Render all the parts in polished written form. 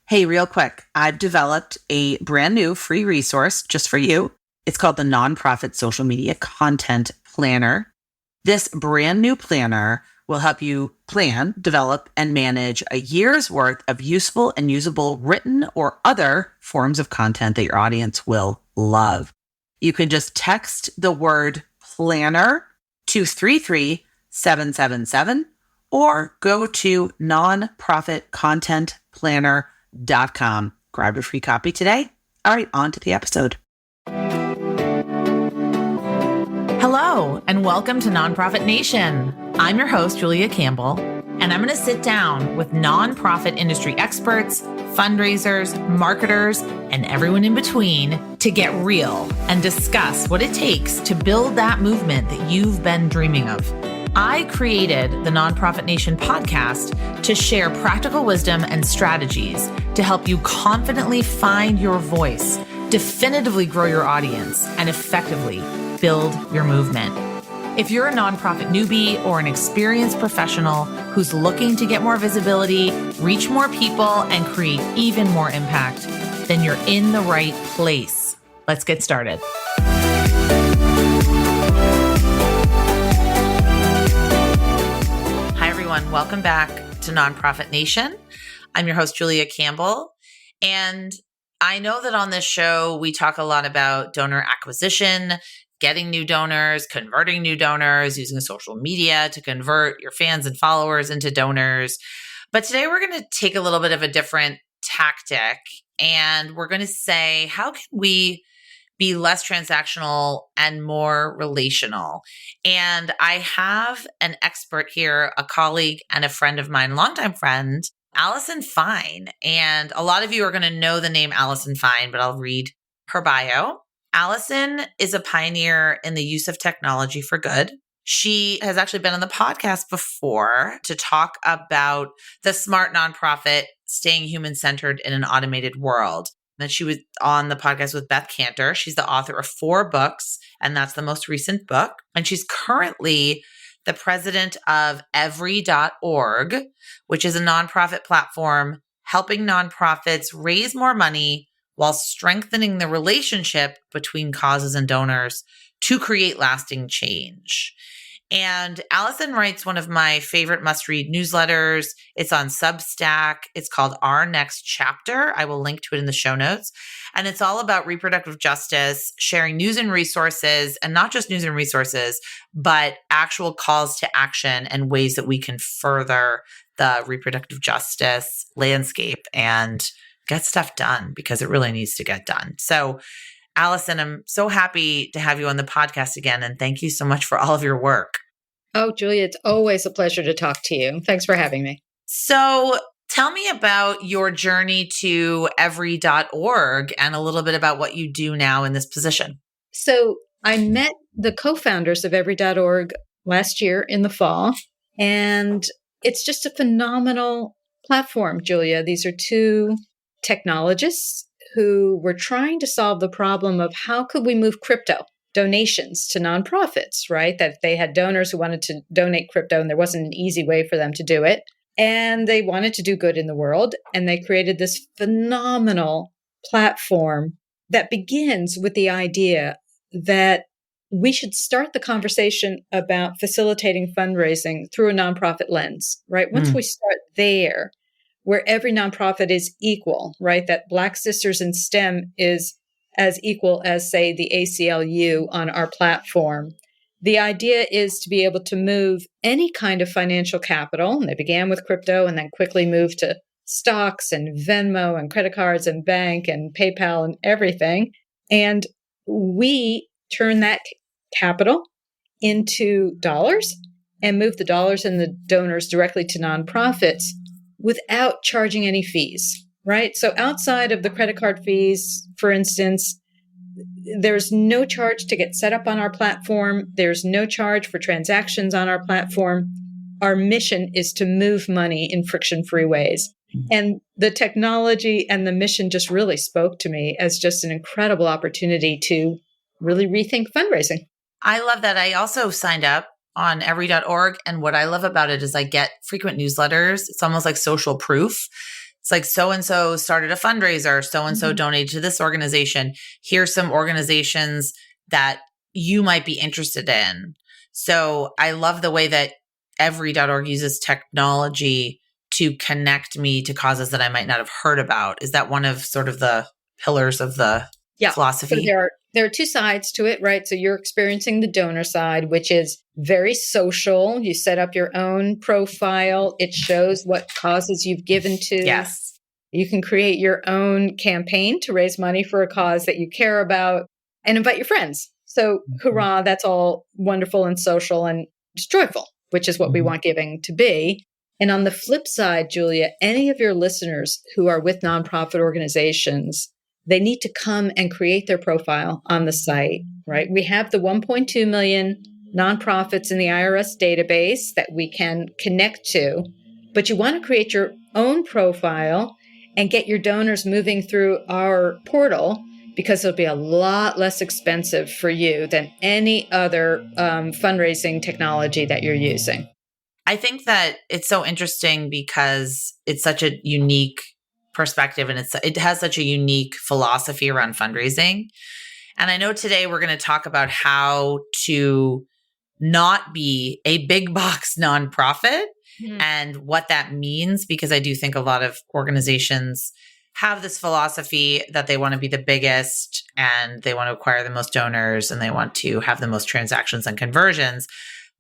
Hey, real quick, I've developed a brand new free resource just for you. It's called the Nonprofit Social Media Content Planner. This brand new planner will help you plan, develop, and manage a year's worth of useful and usable written or other forms of content that your audience will love. You can just text the word planner to 33777 or go to nonprofitcontentplanner.com. Grab a free copy today. All right, on to the episode. Hello, and welcome to Nonprofit Nation. I'm your host, Julia Campbell, and I'm going to sit down with nonprofit industry experts, fundraisers, marketers, and everyone in between to get real and discuss what it takes to build that movement that you've been dreaming of. I created the Nonprofit Nation podcast to share practical wisdom and strategies to help you confidently find your voice, definitively grow your audience, and effectively build your movement. If you're a nonprofit newbie or an experienced professional who's looking to get more visibility, reach more people, and create even more impact, then you're in the right place. Let's get started. Welcome back to Nonprofit Nation. I'm your host, Julia Campbell. And I know that on this show, we talk a lot about donor acquisition, getting new donors, converting new donors, using social media to convert your fans and followers into donors. But today we're going to take a little bit of a different tactic, and we're going to say, how can we be less transactional and more relational? And I have an expert here, a colleague and a friend of mine, longtime friend, Allison Fine. And a lot of you are going to know the name Allison Fine, but I'll read her bio. Allison is a pioneer in the use of technology for good. She has actually been on the podcast before to talk about the smart nonprofit staying human-centered in an automated world. Then she was on the podcast with Beth Cantor. She's the author of 4 books, and that's the most recent book. And she's currently the president of every.org, which is a nonprofit platform helping nonprofits raise more money while strengthening the relationship between causes and donors to create lasting change. And Allison writes one of my favorite must-read newsletters. It's on Substack. It's called Our Next Chapter. I will link to it in the show notes. And it's all about reproductive justice, sharing news and resources, and not just news and resources, but actual calls to action and ways that we can further the reproductive justice landscape and get stuff done, because it really needs to get done. So Allison, I'm so happy to have you on the podcast again, and thank you so much for all of your work. Oh, Julia, it's always a pleasure to talk to you. Thanks for having me. So tell me about your journey to every.org and a little bit about what you do now in this position. So I met the co-founders of every.org last year in the fall, and it's just a phenomenal platform, Julia. These are 2 technologists who were trying to solve the problem of how could we move crypto donations to nonprofits, right? That they had donors who wanted to donate crypto and there wasn't an easy way for them to do it. And they wanted to do good in the world. And they created this phenomenal platform that begins with the idea that we should start the conversation about facilitating fundraising through a nonprofit lens, right? Once we start there, where every nonprofit is equal, right? That Black Sisters in STEM is as equal as, say, the ACLU on our platform. The idea is to be able to move any kind of financial capital. And they began with crypto and then quickly moved to stocks and Venmo and credit cards and bank and PayPal and everything. And we turn that capital into dollars and move the dollars and the donors directly to nonprofits without charging any fees, right? So outside of the credit card fees, for instance, there's no charge to get set up on our platform. There's no charge for transactions on our platform. Our mission is to move money in friction-free ways. And the technology and the mission just really spoke to me as just an incredible opportunity to really rethink fundraising. I love that. I also signed up on every.org. And what I love about it is I get frequent newsletters. It's almost like social proof It's like so-and-so started a fundraiser, so-and-so donated to this organization. Here's some organizations that you might be interested in. So I love the way that every.org uses technology to connect me to causes that I might not have heard about. Is that one of sort of the pillars of the philosophy? So there are two sides to it, right? So you're experiencing the donor side, which is very social. You set up your own profile. It shows what causes you've given to. Yes. You can create your own campaign to raise money for a cause that you care about and invite your friends. So hurrah, that's all wonderful and social and just joyful, which is what we want giving to be. And on the flip side, Julia, any of your listeners who are with nonprofit organizations, they need to come and create their profile on the site, right? We have the 1.2 million nonprofits in the IRS database that we can connect to, but you want to create your own profile and get your donors moving through our portal, because it'll be a lot less expensive for you than any other fundraising technology that you're using. I think that it's so interesting because it's such a unique perspective and it has such a unique philosophy around fundraising. And I know today we're going to talk about how to not be a big box nonprofit and what that means, because I do think a lot of organizations have this philosophy that they want to be the biggest and they want to acquire the most donors and they want to have the most transactions and conversions.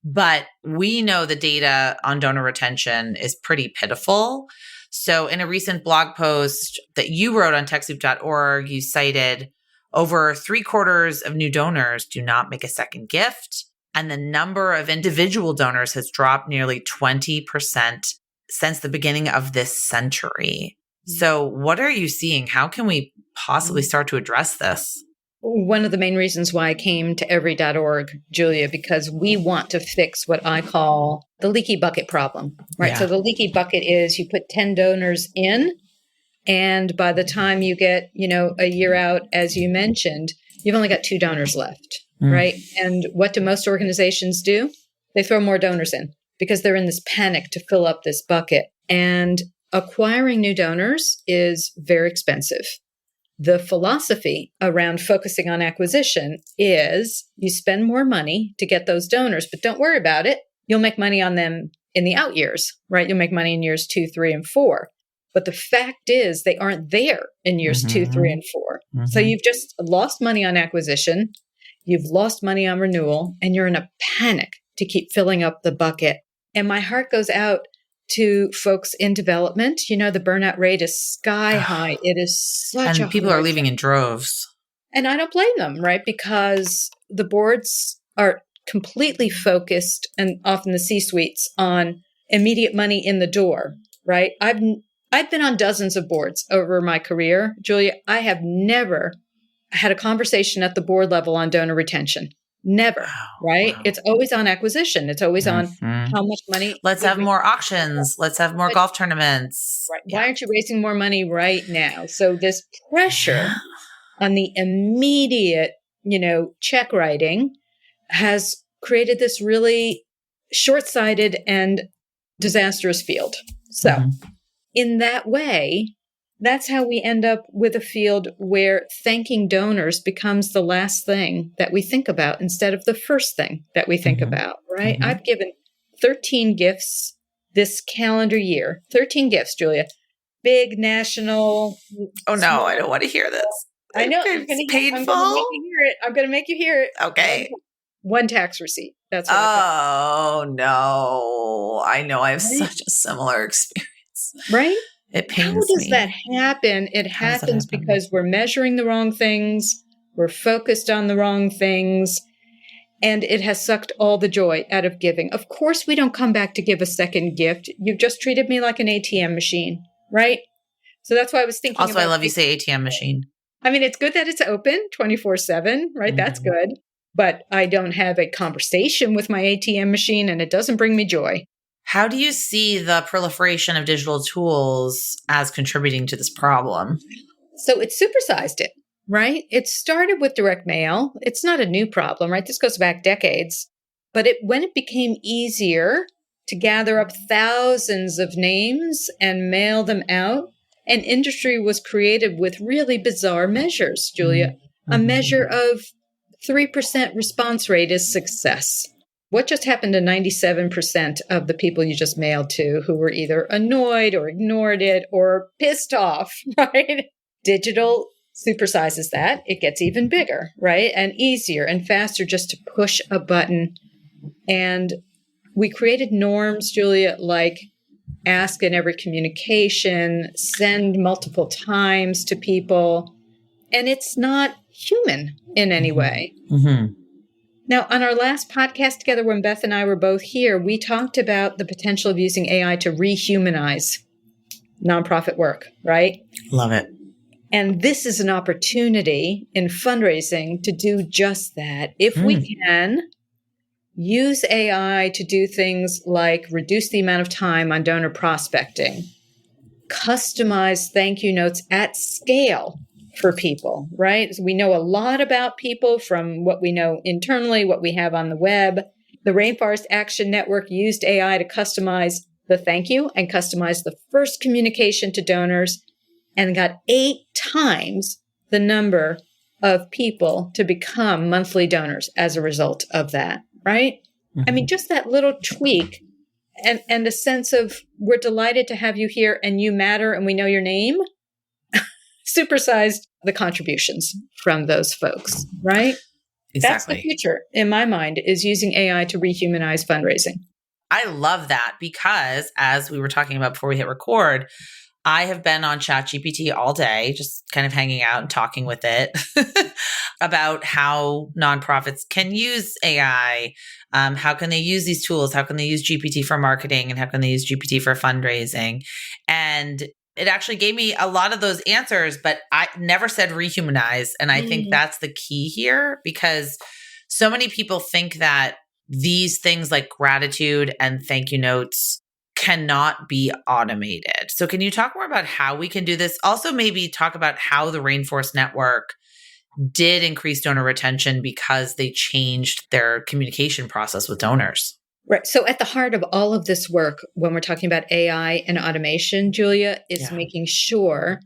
But we know the data on donor retention is pretty pitiful. So in a recent blog post that you wrote on TechSoup.org, you cited over 3/4 of new donors do not make a second gift. And the number of individual donors has dropped nearly 20% since the beginning of this century. So what are you seeing? How can we possibly start to address this? One of the main reasons why I came to every.org, Julia, because we want to fix what I call the leaky bucket problem, right? Yeah. So the leaky bucket is you put 10 donors in, and by the time you get, a year out, as you mentioned, you've only got 2 donors left, right? And what do most organizations do? They throw more donors in because they're in this panic to fill up this bucket. And acquiring new donors is very expensive. The philosophy around focusing on acquisition is you spend more money to get those donors, but don't worry about it. You'll make money on them in the out years, right? You'll make money in years 2, 3, and 4. But the fact is they aren't there in years 2, 3, and 4. So you've just lost money on acquisition. You've lost money on renewal, and you're in a panic to keep filling up the bucket. And my heart goes out to folks in development. The burnout rate is sky high. It is such and people are leaving in droves. And I don't blame them, right? Because the boards are completely focused, and often the C-suites, on immediate money in the door, right? I've been on dozens of boards over my career, Julia. I have never had a conversation at the board level on donor retention. Never, right? Wow. It's always on acquisition. It's always on how much money. Let's have more auctions. Let's have more golf tournaments. Right. Yeah. Why aren't you raising more money right now? So this pressure on the immediate, check writing has created this really short-sighted and disastrous field. So in that way, that's how we end up with a field where thanking donors becomes the last thing that we think about instead of the first thing that we think about, right? I've given 13 gifts this calendar year. 13 gifts, Julia. Big national. Oh, no, I don't want to hear this. I know. It's painful. I'm going to make you hear it. Okay. One tax receipt. That's what no. I know. I have such a similar experience. Right? It pains me. How does that happen? It happens because we're measuring the wrong things. We're focused on the wrong things. And it has sucked all the joy out of giving. Of course, we don't come back to give a second gift. You've just treated me like an ATM machine, right? So that's why I was thinking. Also, I love you say ATM machine. I mean, it's good that it's open 24/7, right? That's good. But I don't have a conversation with my ATM machine, and it doesn't bring me joy. How do you see the proliferation of digital tools as contributing to this problem? So it supersized it, right? It started with direct mail. It's not a new problem, right? This goes back decades. But when it became easier to gather up thousands of names and mail them out, And industry was created with really bizarre measures, Julia. A measure of 3% response rate is success. What just happened to 97% of the people you just mailed to who were either annoyed or ignored it or pissed off, right? Digital supersizes that. It gets even bigger, right? And easier and faster just to push a button. And we created norms, Julia, like ask in every communication, send multiple times to people. And it's not human in any way. Mm-hmm. Now, on our last podcast together, when Beth and I were both here, we talked about the potential of using AI to rehumanize nonprofit work, right? Love it. And this is an opportunity in fundraising to do just that. If we can use AI to do things like reduce the amount of time on donor prospecting, customize thank you notes at scale for people, right? So we know a lot about people from what we know internally, what we have on the web. The Rainforest Action Network used AI to customize the thank you and customize the first communication to donors and got 8 times the number of people to become monthly donors as a result of that, right? I mean, just that little tweak and a sense of we're delighted to have you here and you matter and we know your name supersized the contributions from those folks, right? Exactly. That's the future, in my mind, is using AI to rehumanize fundraising. I love that because, as we were talking about before we hit record, I have been on ChatGPT all day, just kind of hanging out and talking with it about how nonprofits can use AI. How can they use these tools? How can they use GPT for marketing? And how can they use GPT for fundraising? And it actually gave me a lot of those answers, but I never said rehumanize. And I think that's the key here because so many people think that these things like gratitude and thank you notes cannot be automated. So can you talk more about how we can do this? Also, maybe talk about how the Rainforest Network did increase donor retention because they changed their communication process with donors. Right. So at the heart of all of this work, when we're talking about AI and automation, Julia, is making sure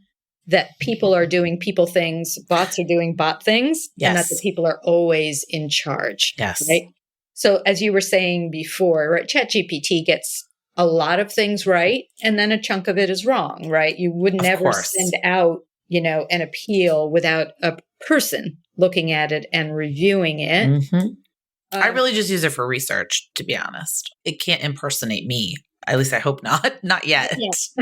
that people are doing people things, bots are doing bot things, and that the people are always in charge. Yes. Right. So as you were saying before, right, ChatGPT gets a lot of things right, and then a chunk of it is wrong, right? You would never send out, an appeal without a person looking at it and reviewing it. Mm-hmm. I really just use it for research, to be honest. It can't impersonate me. At least I hope not. Not yet. Yes.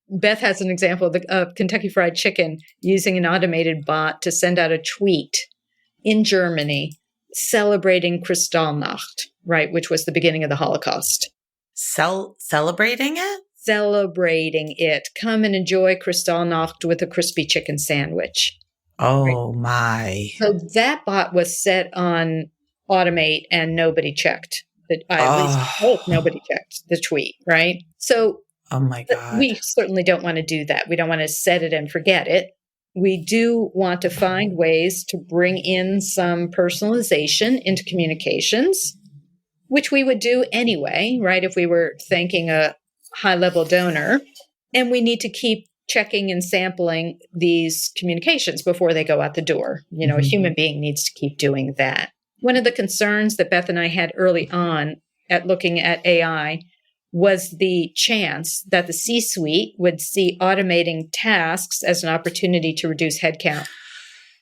Beth has an example of Kentucky Fried Chicken using an automated bot to send out a tweet in Germany celebrating Kristallnacht, right, which was the beginning of the Holocaust. Celebrating it? Celebrating it. Come and enjoy Kristallnacht with a crispy chicken sandwich. Oh, my. So that bot was set on automate and nobody checked. At least hope nobody checked the tweet, right? So oh my God. We certainly don't want to do that. We don't want to set it and forget it. We do want to find ways to bring in some personalization into communications, which we would do anyway, right? If we were thanking a high-level donor. And we need to keep checking and sampling these communications before they go out the door. A human being needs to keep doing that. One of the concerns that Beth and I had early on at looking at AI was the chance that the C-suite would see automating tasks as an opportunity to reduce headcount.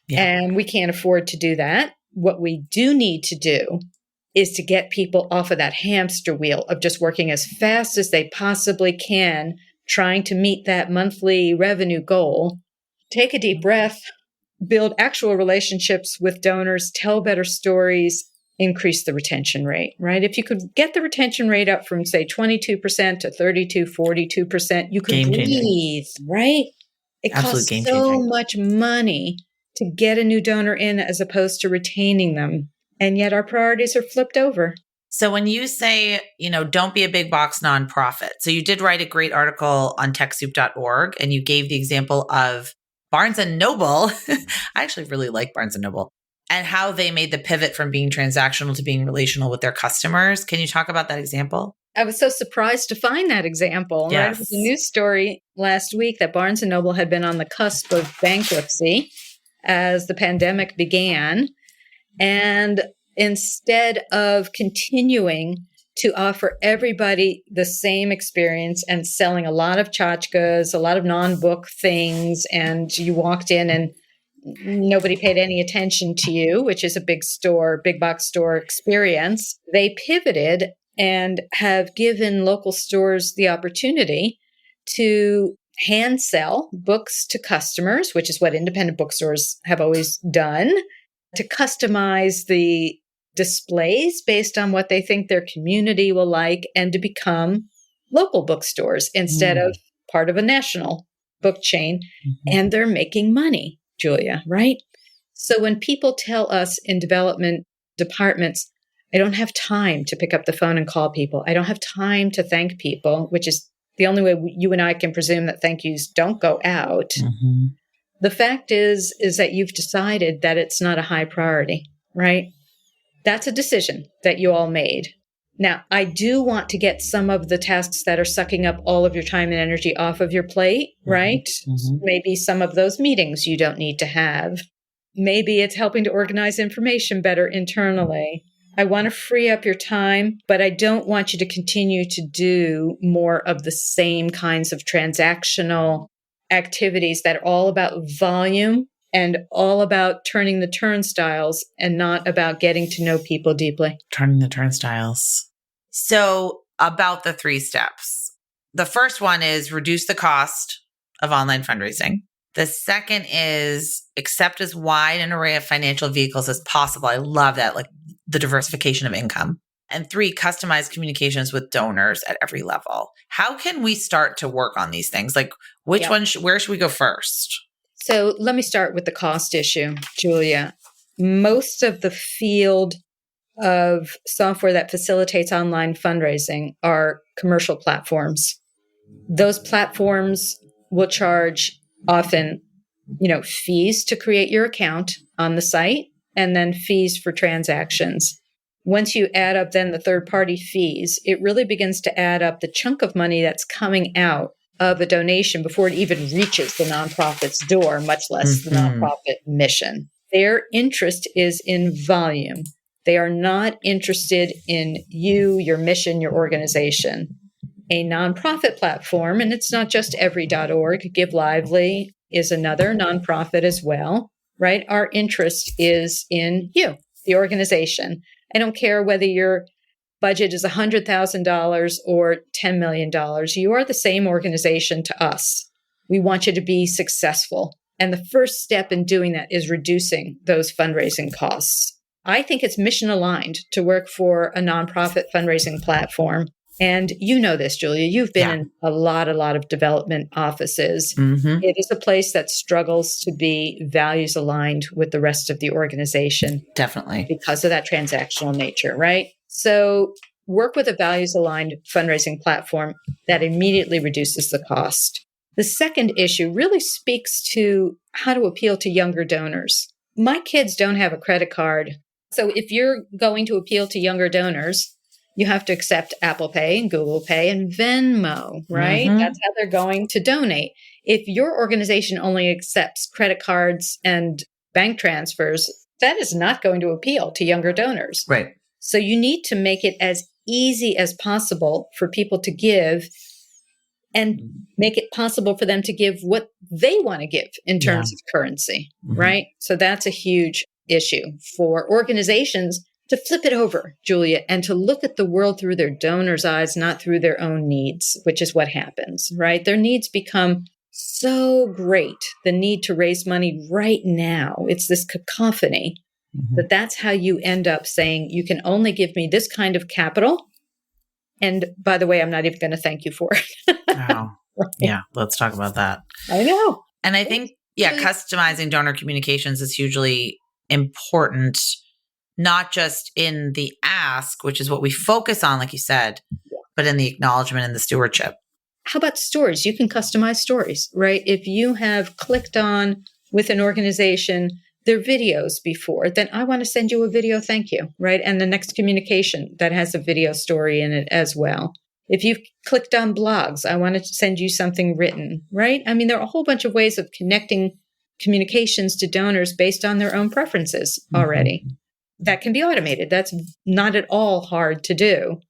Yeah. And we can't afford to do that. What we do need to do is to get people off of that hamster wheel of just working as fast as they possibly can, trying to meet that monthly revenue goal. Take a deep breath, build actual relationships with donors, tell better stories, increase the retention rate, right? If you could get the retention rate up from, say, 22% to 32, 42%, you could breathe, right? It costs so much money to get a new donor in as opposed to retaining them. And yet our priorities are flipped over. So when you say, don't be a big box nonprofit. So you did write a great article on TechSoup.org and you gave the example of Barnes & Noble. I actually really like Barnes & Noble and how they made the pivot from being transactional to being relational with their customers. Can you talk about that example? I was so surprised to find that example, right? It was a Yes. news story last week that Barnes & Noble had been on the cusp of bankruptcy as the pandemic began. And instead of continuing to offer everybody the same experience and selling a lot of tchotchkes, a lot of non-book things, and you walked in and nobody paid any attention to you, which is a big box store experience, they pivoted and have given local stores the opportunity to hand sell books to customers, which is what independent bookstores have always done, to customize the displays based on what they think their community will like, and to become local bookstores instead of part of a national book chain. And they're making money, Julia, right? So when people tell us in development departments, I don't have time to pick up the phone and call people, I don't have time to thank people, which is the only way you and I can presume that thank yous don't go out. The fact is that you've decided that it's not a high priority, right? That's a decision that you all made. Now, I do want to get some of the tasks that are sucking up all of your time and energy off of your plate, right? Maybe some of those meetings you don't need to have. Maybe it's helping to organize information better internally. I want to free up your time, but I don't want you to continue to do more of the same kinds of transactional activities that are all about volume and all about turning the turnstiles and not about getting to know people deeply. Turning the turnstiles. So about the 3 steps. The first one is reduce the cost of online fundraising. The second is accept as wide an array of financial vehicles as possible. I love that, like the diversification of income. And 3, customize communications with donors at every level. How can we start to work on these things? Like which one, where should we go first? So let me start with the cost issue, Julia. Most of the field of software that facilitates online fundraising are commercial platforms. Those platforms will charge often, fees to create your account on the site and then fees for transactions. Once you add up then the third-party fees, it really begins to add up the chunk of money that's coming out of a donation before it even reaches the nonprofit's door, much less the nonprofit mission. Their interest is in volume. They are not interested in you, your mission, your organization. A nonprofit platform, and it's not just every.org, Give Lively is another nonprofit as well, right? Our interest is in you, the organization. I don't care whether your budget is $100,000 or $10 million. You are the same organization to us. We want you to be successful. And the first step in doing that is reducing those fundraising costs. I think it's mission aligned to work for a nonprofit fundraising platform. And you know this, Julia, you've been in a lot of development offices. It is a place that struggles to be values aligned with the rest of the organization. Definitely. Because of that transactional nature, right? So work with a values aligned fundraising platform that immediately reduces the cost. The second issue really speaks to how to appeal to younger donors. My kids don't have a credit card. So if you're going to appeal to younger donors, you have to accept Apple Pay and Google Pay and Venmo, right? That's how they're going to donate. If your organization only accepts credit cards and bank transfers, that is not going to appeal to younger donors. Right. So you need to make it as easy as possible for people to give and make it possible for them to give what they want to give in terms of currency, right? So that's a huge issue for organizations to flip it over, Julia, and to look at the world through their donors' eyes, not through their own needs, which is what happens, right? Their needs become so great, the need to raise money right now. It's this cacophony. But that's how you end up saying, you can only give me this kind of capital. And by the way, I'm not even going to thank you for it. Wow. Right? Yeah, let's talk about that. I know. And I think, customizing donor communications is hugely important, not just in the ask, which is what we focus on, like you said, but in the acknowledgement and the stewardship. How about stories? You can customize stories, right? If you have clicked on with an organization their videos before, then I want to send you a video thank you, right? And the next communication that has a video story in it as well. If you've clicked on blogs, I want to send you something written, right? I mean, there are a whole bunch of ways of connecting communications to donors based on their own preferences already. That can be automated. That's not at all hard to do.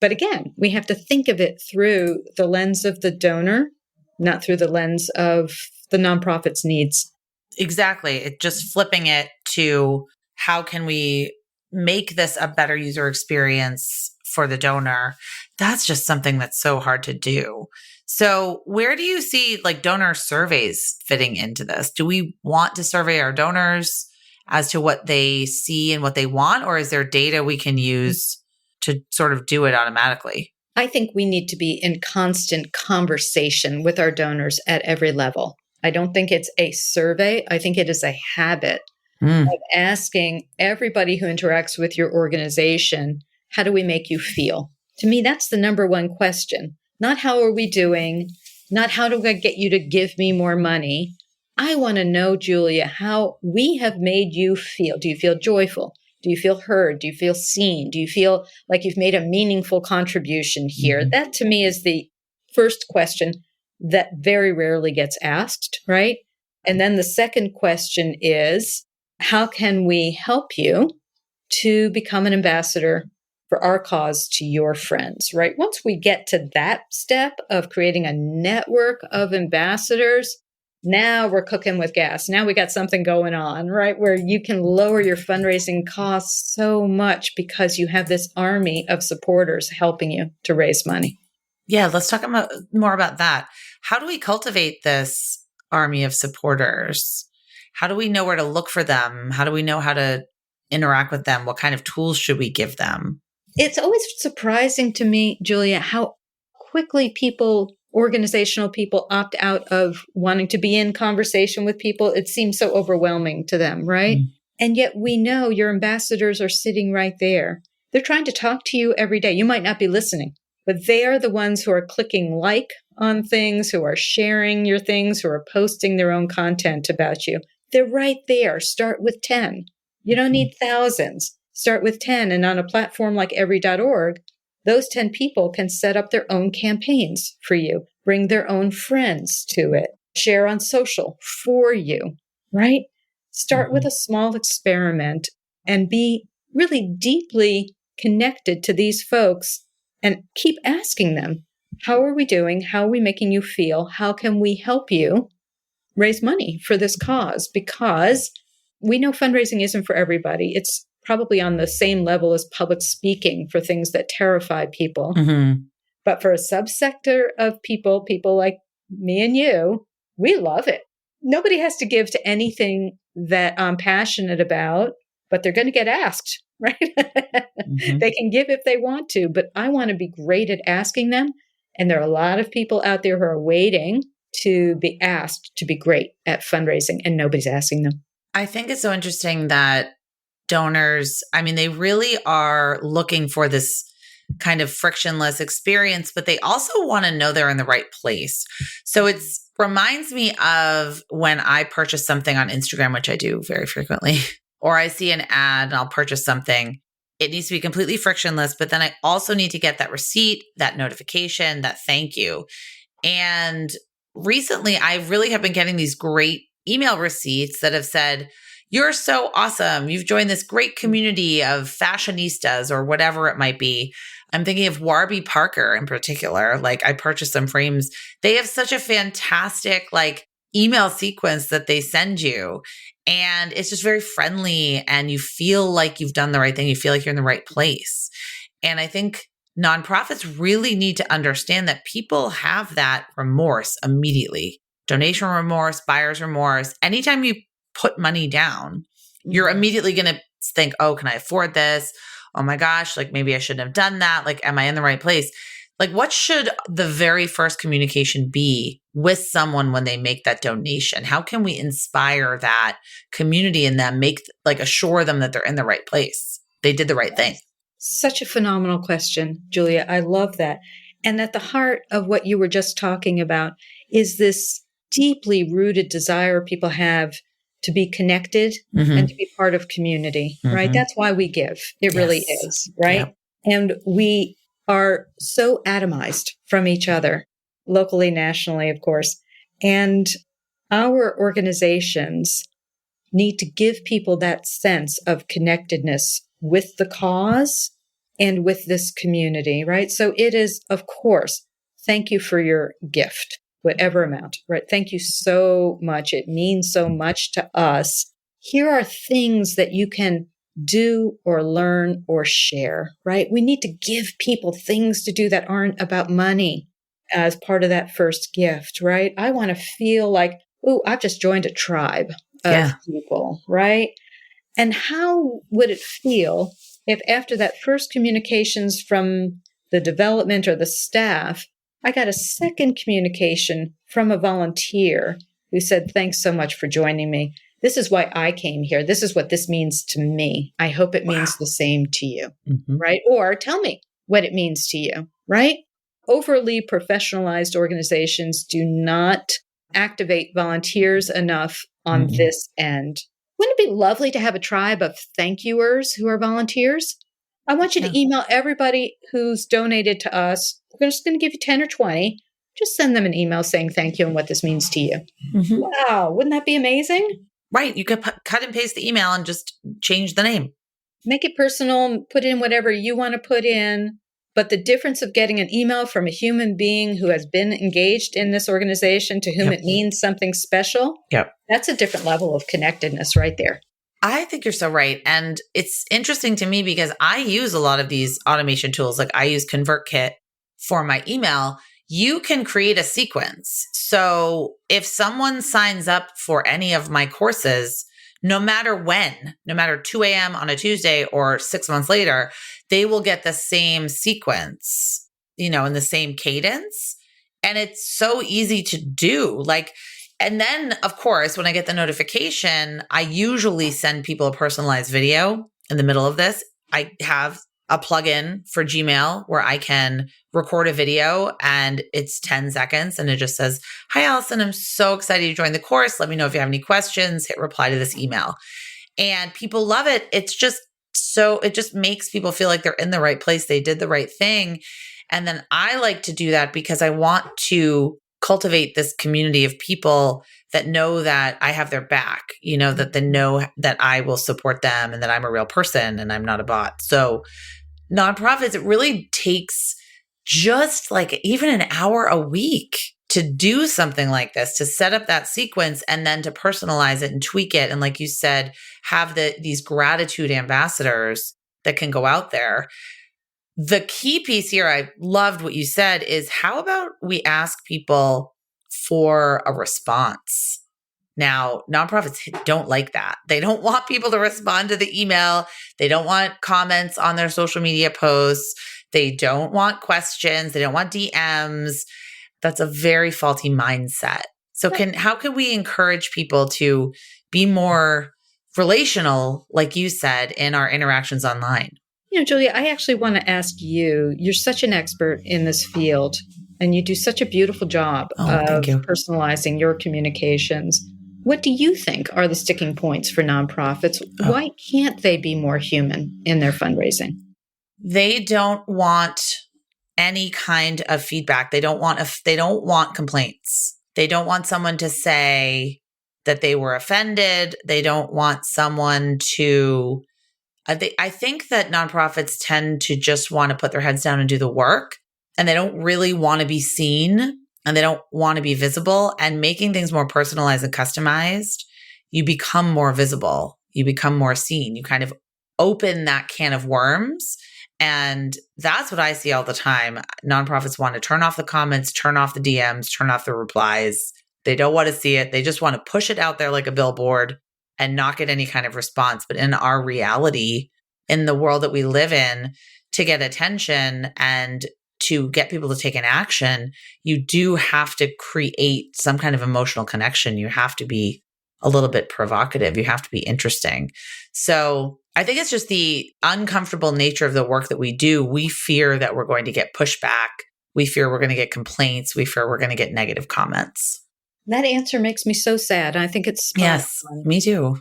But again, we have to think of it through the lens of the donor, not through the lens of the nonprofit's needs. Exactly. It just flipping it to how can we make this a better user experience for the donor? That's just something that's so hard to do. So where do you see like donor surveys fitting into this? Do we want to survey our donors as to what they see and what they want? Or is there data we can use to sort of do it automatically? I think we need to be in constant conversation with our donors at every level. I don't think it's a survey. I think it is a habit of asking everybody who interacts with your organization, how do we make you feel? To me, that's the number one question. Not how are we doing? Not how do I get you to give me more money? I want to know, Julia, how we have made you feel. Do you feel joyful? Do you feel heard? Do you feel seen? Do you feel like you've made a meaningful contribution here? That to me is the first question that very rarely gets asked, right? And then the second question is, how can we help you to become an ambassador for our cause to your friends, right? Once we get to that step of creating a network of ambassadors, now we're cooking with gas. Now we got something going on, right? Where you can lower your fundraising costs so much because you have this army of supporters helping you to raise money. Yeah, let's talk more about that. How do we cultivate this army of supporters? How do we know where to look for them? How do we know how to interact with them? What kind of tools should we give them? It's always surprising to me, Julia, how quickly organizational people opt out of wanting to be in conversation with people. It seems so overwhelming to them, right? And yet we know your ambassadors are sitting right there. They're trying to talk to you every day. You might not be listening, but they are the ones who are clicking like on things, who are sharing your things, who are posting their own content about you. They're right there. Start with 10. You don't need thousands. Start with 10. And on a platform like every.org, those 10 people can set up their own campaigns for you, bring their own friends to it, share on social for you, right? Start with a small experiment and be really deeply connected to these folks and keep asking them, how are we doing? How are we making you feel? How can we help you raise money for this cause? Because we know fundraising isn't for everybody. It's probably on the same level as public speaking for things that terrify people. But for a subsector of people like me and you, we love it. Nobody has to give to anything that I'm passionate about, but they're going to get asked, right? They can give if they want to, but I want to be great at asking them. And there are a lot of people out there who are waiting to be asked to be great at fundraising, and nobody's asking them. I think it's so interesting that donors, I mean, they really are looking for this kind of frictionless experience, but they also want to know they're in the right place. So it reminds me of when I purchase something on Instagram, which I do very frequently, or I see an ad and I'll purchase something. It needs to be completely frictionless, but then I also need to get that receipt, that notification, that thank you. And recently, I really have been getting these great email receipts that have said, you're so awesome. You've joined this great community of fashionistas or whatever it might be. I'm thinking of Warby Parker in particular. Like I purchased some frames. They have such a fantastic like email sequence that they send you. And it's just very friendly and you feel like you've done the right thing. You feel like you're in the right place. And I think nonprofits really need to understand that people have that remorse immediately. Donation remorse, buyer's remorse. Anytime you put money down, you're immediately going to think, oh, can I afford this? Oh my gosh, like maybe I shouldn't have done that. Like, am I in the right place? Like, what should the very first communication be with someone when they make that donation? How can we inspire that community in them, assure them that they're in the right place? They did the right thing. Such a phenomenal question, Julia. I love that. And at the heart of what you were just talking about is this deeply rooted desire people have to be connected and to be part of community, right? That's why we give. It really is, right? Yep. And we are so atomized from each other, locally, nationally, of course. And our organizations need to give people that sense of connectedness with the cause and with this community, right? So it is, of course, thank you for your gift, whatever amount, right? Thank you so much. It means so much to us. Here are things that you can do or learn or share, right? We need to give people things to do that aren't about money as part of that first gift, right? I want to feel like, oh, I've just joined a tribe of people, right? And how would it feel if after that first communications from the development or the staff, I got a second communication from a volunteer who said, thanks so much for joining me. This is why I came here. This is what this means to me. I hope it means the same to you, right? Or tell me what it means to you, right? Overly professionalized organizations do not activate volunteers enough on this end. Wouldn't it be lovely to have a tribe of thank youers who are volunteers? I want you to email everybody who's donated to us. We're just going to give you 10 or 20. Just send them an email saying thank you and what this means to you. Wow. Wouldn't that be amazing? Right. You could cut and paste the email and just change the name. Make it personal, put in whatever you want to put in. But the difference of getting an email from a human being who has been engaged in this organization to whom it means something special, that's a different level of connectedness right there. I think you're so right. And it's interesting to me because I use a lot of these automation tools. Like I use ConvertKit for my email. You can create a sequence. So if someone signs up for any of my courses, no matter when, no matter 2 a.m. on a Tuesday or 6 months later, they will get the same sequence, in the same cadence. And it's so easy to do. And then of course, when I get the notification, I usually send people a personalized video in the middle of this. I have a plugin for Gmail where I can record a video and it's 10 seconds and it just says, hi, Allison, I'm so excited you joined the course. Let me know if you have any questions, hit reply to this email. And people love it. It just makes people feel like they're in the right place. They did the right thing. And then I like to do that because I want to cultivate this community of people that know that I have their back, that they know that I will support them and that I'm a real person and I'm not a bot. So nonprofits, it really takes just even an hour a week to do something like this, to set up that sequence and then to personalize it and tweak it. And like you said, have these gratitude ambassadors that can go out there. The key piece here, I loved what you said, is how about we ask people for a response? Now, nonprofits don't like that. They don't want people to respond to the email. They don't want comments on their social media posts. They don't want questions. They don't want DMs. That's a very faulty mindset. So how can we encourage people to be more relational, like you said, in our interactions online? Julia, I actually want to ask you, you're such an expert in this field and you do such a beautiful job of personalizing your communications. What do you think are the sticking points for nonprofits? Why can't they be more human in their fundraising? They don't want any kind of feedback. They don't want complaints. They don't want someone to say that they were offended. They don't want someone to, I think that nonprofits tend to just want to put their heads down and do the work. And they don't really want to be seen and they don't want to be visible. And making things more personalized and customized, you become more visible. You become more seen. You kind of open that can of worms. And that's what I see all the time. Nonprofits want to turn off the comments, turn off the DMs, turn off the replies. They don't want to see it. They just want to push it out there like a billboard and not get any kind of response. But in our reality, in the world that we live in, to get attention and to get people to take an action, you do have to create some kind of emotional connection. You have to be a little bit provocative. You have to be interesting. So I think it's just the uncomfortable nature of the work that we do. We fear that we're going to get pushback. We fear we're going to get complaints. We fear we're going to get negative comments. That answer makes me so sad. I think it's yes, me too.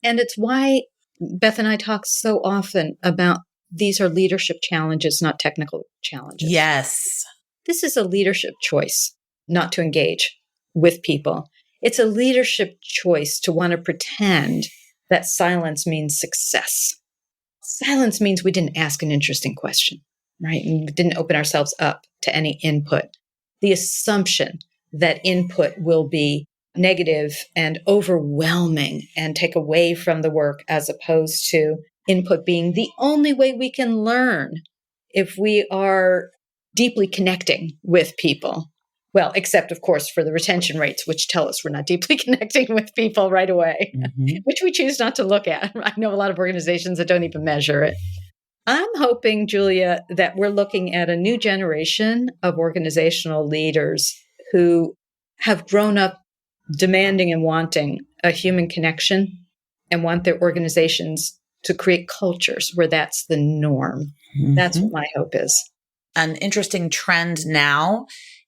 And it's why Beth and I talk so often about these are leadership challenges, not technical challenges. Yes. This is a leadership choice not to engage with people. It's a leadership choice to want to pretend that silence means success. Silence means we didn't ask an interesting question, right? And we didn't open ourselves up to any input. The assumption that input will be negative and overwhelming and take away from the work, as opposed to input being the only way we can learn if we are deeply connecting with people. Well, except, of course, for the retention rates, which tell us we're not deeply connecting with people right away, which we choose not to look at. I know a lot of organizations that don't even measure it. I'm hoping, Julia, that we're looking at a new generation of organizational leaders who have grown up demanding and wanting a human connection and want their organizations to create cultures where that's the norm. That's what my hope is. An interesting trend now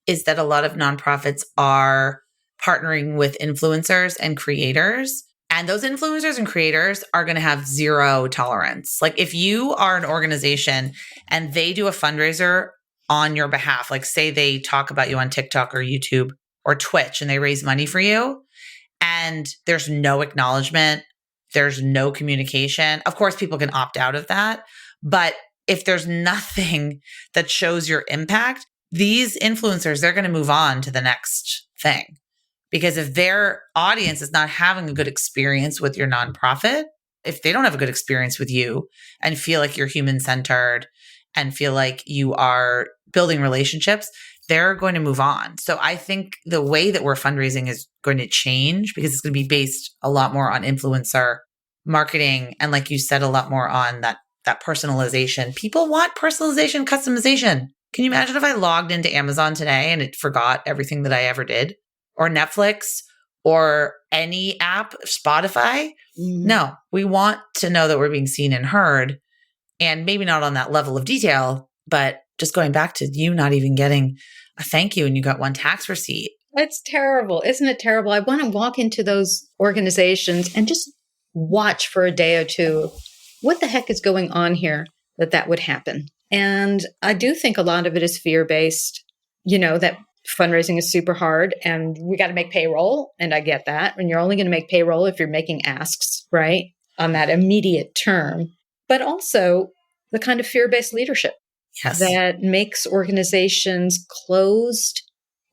is that a lot of nonprofits are partnering with influencers and creators. And those influencers and creators are going to have zero tolerance. Like if you are an organization and they do a fundraiser on your behalf, like say they talk about you on TikTok or YouTube or Twitch and they raise money for you and there's no acknowledgement, there's no communication. Of course, people can opt out of that. But if there's nothing that shows your impact, these influencers, they're going to move on to the next thing. Because if their audience is not having a good experience with your nonprofit, if they don't have a good experience with you and feel like you're human-centered and feel like you are building relationships, they're going to move on. So I think the way that we're fundraising is going to change because it's going to be based a lot more on influencer marketing. And like you said, a lot more on that personalization. People want personalization, customization. Can you imagine if I logged into Amazon today and it forgot everything that I ever did? Or Netflix or any app, Spotify? No, we want to know that we're being seen and heard. And maybe not on that level of detail, but just going back to you not even getting a thank you and you got one tax receipt. It's terrible. Isn't it terrible? I want to walk into those organizations and just watch for a day or two. What the heck is going on here that would happen? And I do think a lot of it is fear-based, that fundraising is super hard and we got to make payroll. And I get that. And you're only going to make payroll if you're making asks, right? On that immediate term. But also the kind of fear-based leadership that makes organizations closed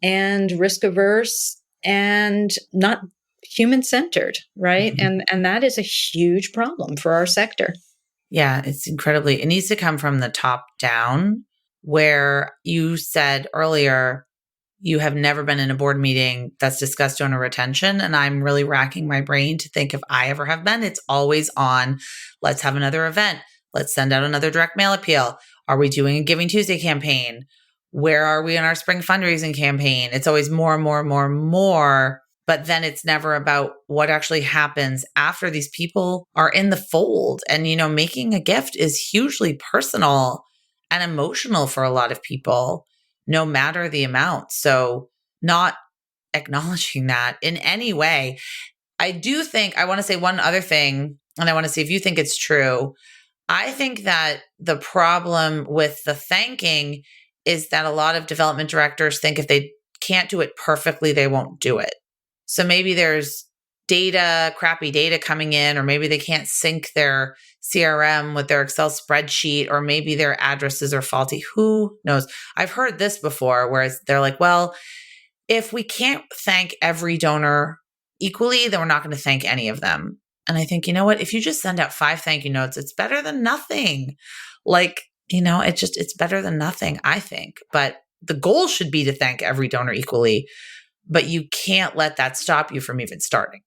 and risk-averse and not human-centered, right? And that is a huge problem for our sector. Yeah, it needs to come from the top down, where you said earlier, you have never been in a board meeting that's discussed donor retention. And I'm really racking my brain to think if I ever have been. It's always on, let's have another event. Let's send out another direct mail appeal. Are we doing a Giving Tuesday campaign? Where are we in our spring fundraising campaign? It's always more and more and more and more. But then it's never about what actually happens after these people are in the fold. And, making a gift is hugely personal and emotional for a lot of people, no matter the amount. So not acknowledging that in any way. I do think, I want to say one other thing, and I want to see if you think it's true. I think that the problem with the thanking is that a lot of development directors think if they can't do it perfectly, they won't do it. So maybe there's crappy data coming in, or maybe they can't sync their CRM with their Excel spreadsheet, or maybe their addresses are faulty. Who knows? I've heard this before where they're like, well, if we can't thank every donor equally, then we're not going to thank any of them. And I think, you know what? If you just send out 5 thank you notes, it's better than nothing. It's better than nothing, I think. But the goal should be to thank every donor equally. But you can't let that stop you from even starting.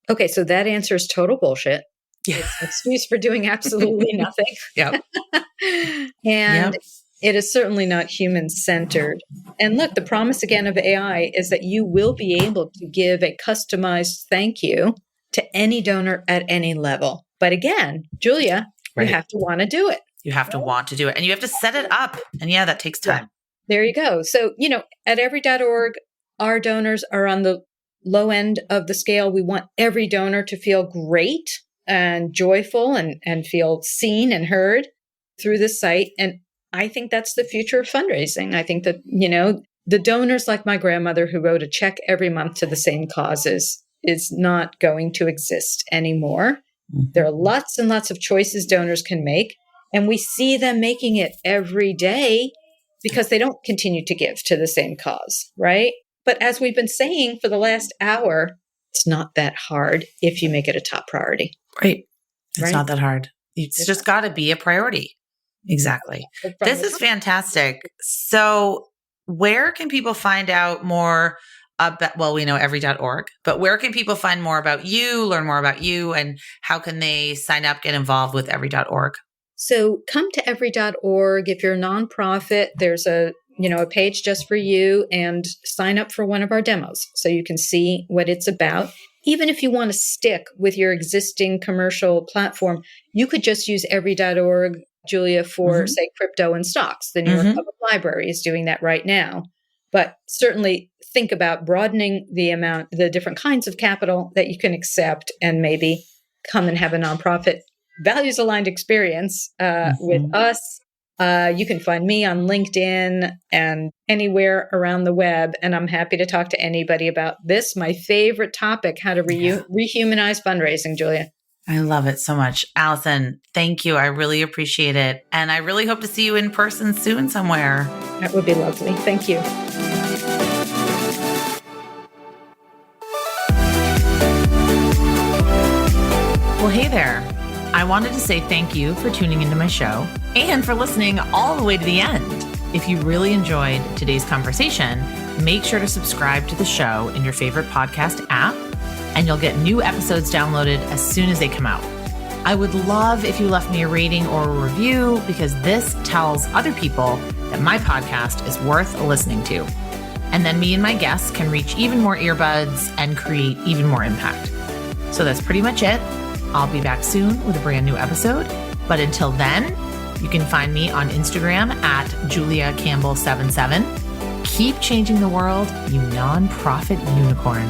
Okay, so that answer is total bullshit. Yeah. It's an excuse for doing absolutely nothing. Yep. And it is certainly not human-centered. And look, the promise again of AI is that you will be able to give a customized thank you to any donor at any level. But again, Julia, you have to want to do it. You have to want to do it. And you have to set it up. And that takes time. Yeah. There you go. So, at every.org, our donors are on the low end of the scale. We want every donor to feel great and joyful and feel seen and heard. through the site. And I think that's the future of fundraising. I think that, the donors like my grandmother who wrote a check every month to the same causes is not going to exist anymore. There are lots and lots of choices donors can make, and we see them making it every day because they don't continue to give to the same cause, right? But as we've been saying for the last hour, it's not that hard if you make it a top priority. Right. It's Right? not that hard. It's just got to be a priority. Exactly. This is fantastic. So where can people find out more about, well, we know every.org, but where can people find more about you, learn more about you, and how can they sign up, get involved with every.org? So come to every.org. If you're a nonprofit, there's a page just for you, and sign up for one of our demos so you can see what it's about. Even if you want to stick with your existing commercial platform, you could just use every.org, Julia, for say crypto and stocks. The New York Public Library is doing that right now. But certainly think about broadening the different kinds of capital that you can accept, and maybe come and have a nonprofit values aligned experience with us. You can find me on LinkedIn and anywhere around the web. And I'm happy to talk to anybody about this, my favorite topic, how to rehumanize fundraising, Julia. I love it so much. Allison, thank you. I really appreciate it. And I really hope to see you in person soon somewhere. That would be lovely. Thank you. Well, hey there. I wanted to say thank you for tuning into my show and for listening all the way to the end. If you really enjoyed today's conversation, make sure to subscribe to the show in your favorite podcast app, and you'll get new episodes downloaded as soon as they come out. I would love if you left me a rating or a review, because this tells other people that my podcast is worth listening to. And then me and my guests can reach even more earbuds and create even more impact. So that's pretty much it. I'll be back soon with a brand new episode. But until then, you can find me on Instagram at Julia Campbell 77. Keep changing the world, you nonprofit unicorn.